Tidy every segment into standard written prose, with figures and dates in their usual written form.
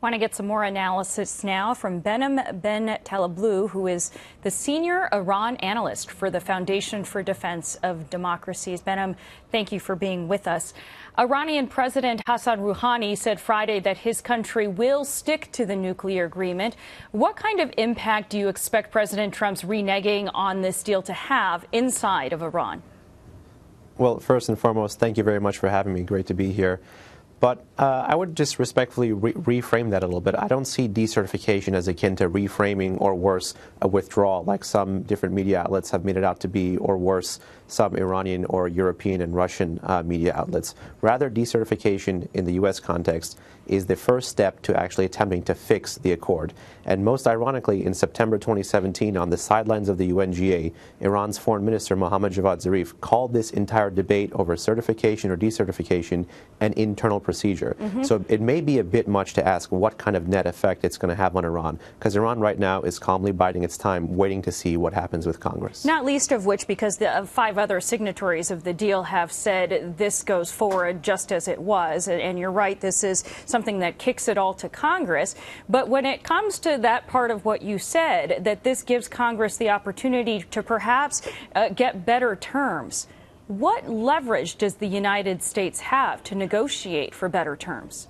Want to get some more analysis now from Behnam Ben Taleblu, who is the senior Iran analyst for the Foundation for Defense of Democracies. Behnam, thank you for being with us. Iranian President Hassan Rouhani said Friday that his country will stick to the nuclear agreement. What kind of impact do you expect President Trump's reneging on this deal to have inside of Iran? Well, first and foremost, thank you very much for having me. Great to be here. But I would just respectfully reframe that a little bit. I don't see decertification as akin to reframing or worse, a withdrawal, like some different media outlets have made it out to be, or worse, some Iranian or European and Russian media outlets. Rather, decertification in the U.S. context is the first step to actually attempting to fix the accord. And most ironically, in September 2017, on the sidelines of the UNGA, Iran's Foreign Minister Mohammad Javad Zarif called this entire debate over certification or decertification an internal procedure. So it may be a bit much to ask what kind of net effect it's going to have on Iran, because Iran right now is calmly biding its time, waiting to see what happens with Congress. Not least of which because the 5 other signatories of the deal have said this goes forward just as it was. And you're right, this is something that kicks it all to Congress. But when it comes to that part of what you said, that this gives Congress the opportunity to perhaps get better terms, what leverage does the United States have to negotiate for better terms?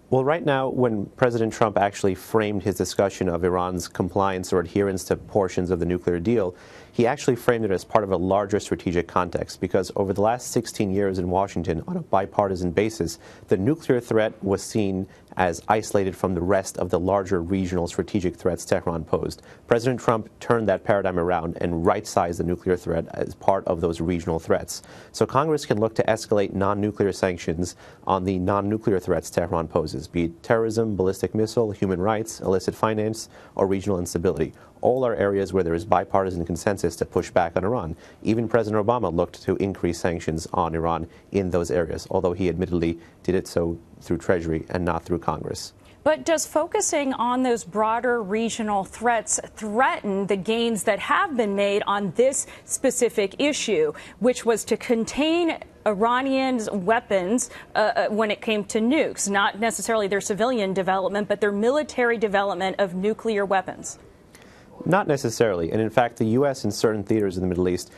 Well, right now, when President Trump actually framed his discussion of Iran's compliance or adherence to portions of the nuclear deal, he actually framed it as part of a larger strategic context, because over the last 16 years in Washington, on a bipartisan basis, the nuclear threat was seen as isolated from the rest of the larger regional strategic threats Tehran posed. President Trump turned that paradigm around and right-sized the nuclear threat as part of those regional threats. So Congress can look to escalate non-nuclear sanctions on the non-nuclear threats Tehran poses, be it terrorism, ballistic missile, human rights, illicit finance, or regional instability. All are areas where there is bipartisan consensus to push back on Iran. Even President Obama looked to increase sanctions on Iran in those areas, although he admittedly did it so through Treasury and not through Congress. But does focusing on those broader regional threats threaten the gains that have been made on this specific issue, which was to contain Iranians' weapons when it came to nukes, not necessarily their civilian development, but their military development of nuclear weapons? Not necessarily. And in fact, the U.S. in certain theaters in the Middle East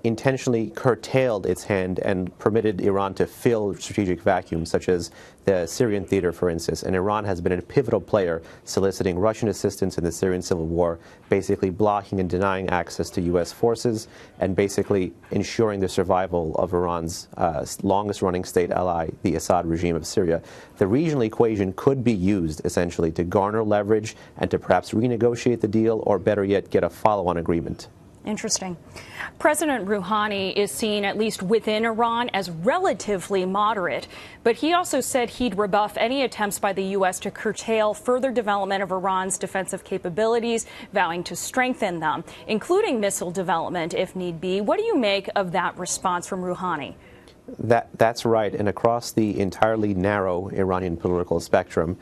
intentionally curtailed its hand and permitted Iran to fill strategic vacuums, such as the Syrian theater, for instance. And Iran has been a pivotal player soliciting Russian assistance in the Syrian civil war, basically blocking and denying access to U.S. forces and basically ensuring the survival of Iran's longest-running state ally, the Assad regime of Syria. The regional equation could be used, essentially, to garner leverage and to perhaps renegotiate the deal, or better yet, get a follow-on agreement. Interesting. President Rouhani is seen, at least within Iran, as relatively moderate, but he also said he'd rebuff any attempts by the U.S. to curtail further development of Iran's defensive capabilities, vowing to strengthen them, including missile development if need be. What do you make of that response from Rouhani? That's right. And across the entirely narrow Iranian political spectrum,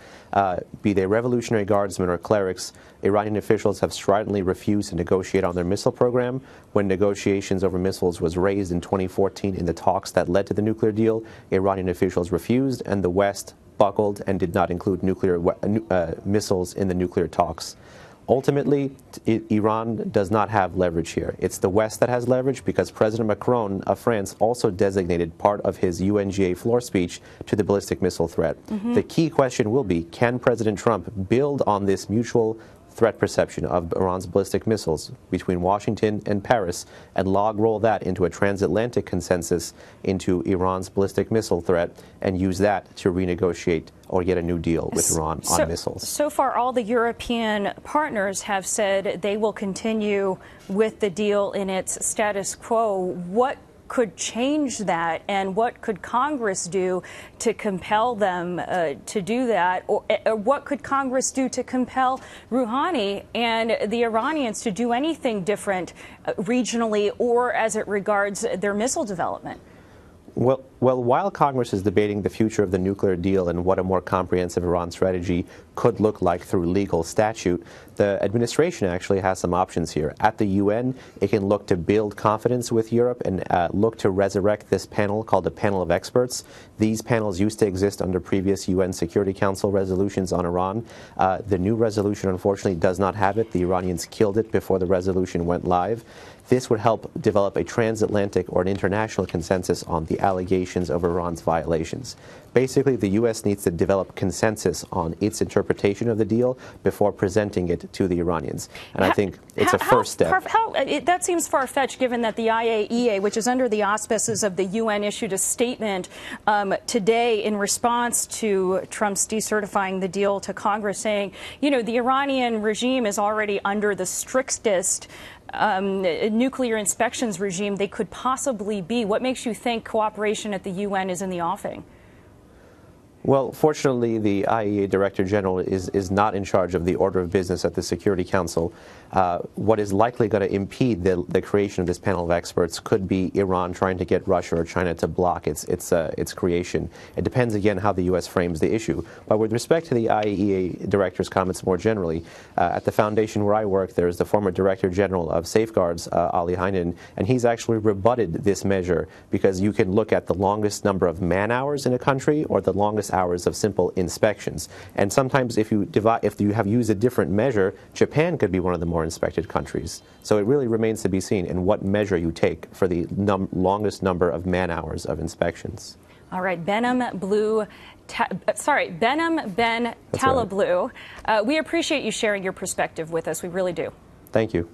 be they Revolutionary Guardsmen or clerics, Iranian officials have stridently refused to negotiate on their missile program. When negotiations over missiles was raised in 2014 in the talks that led to the nuclear deal, Iranian officials refused, and the West buckled and did not include nuclear missiles in the nuclear talks. Ultimately, Iran does not have leverage here. It's the West that has leverage, because President Macron of France also designated part of his UNGA floor speech to the ballistic missile threat. The key question will be, can President Trump build on this mutual threat perception of Iran's ballistic missiles between Washington and Paris and log roll that into a transatlantic consensus into Iran's ballistic missile threat and use that to renegotiate or get a new deal with Iran on missiles? So far, all the European partners have said they will continue with the deal in its status quo. What could change that, and what could Congress do to compel them to do that? Or what could Congress do to compel Rouhani and the Iranians to do anything different regionally or as it regards their missile development? Well, Well, while Congress is debating the future of the nuclear deal and what a more comprehensive Iran strategy could look like through legal statute, the administration actually has some options here. At the UN, it can look to build confidence with Europe and look to resurrect this panel called the Panel of Experts. These panels used to exist under previous UN Security Council resolutions on Iran. The new resolution, unfortunately, does not have it. The Iranians killed it before the resolution went live. This would help develop a transatlantic or an international consensus on the allegations of Iran's violations. Basically, the U.S. needs to develop consensus on its interpretation of the deal before presenting it to the Iranians. And I think it's a first step. That seems far-fetched, given that the IAEA, which is under the auspices of the UN, issued a statement today in response to Trump's decertifying the deal to Congress, saying, you know, the Iranian regime is already under the strictest nuclear inspections regime they could possibly be. What makes you think cooperation at the UN is in the offing? Well, fortunately, the IAEA Director General is not in charge of the order of business at the Security Council. What is likely going to impede the creation of this panel of experts could be Iran trying to get Russia or China to block its creation. It depends, again, how the U.S. frames the issue. But with respect to the IAEA Director's comments more generally, at the foundation where I work, there is the former Director General of Safeguards, Ali Heinen, and he's actually rebutted this measure because you can look at the longest number of man-hours in a country or the longest hours of simple inspections. And sometimes if you have used a different measure, Japan could be one of the more inspected countries. So it really remains to be seen in what measure you take for the longest number of man-hours of inspections. All right, Behnam Ben Taleblu. We appreciate you sharing your perspective with us. We really do. Thank you.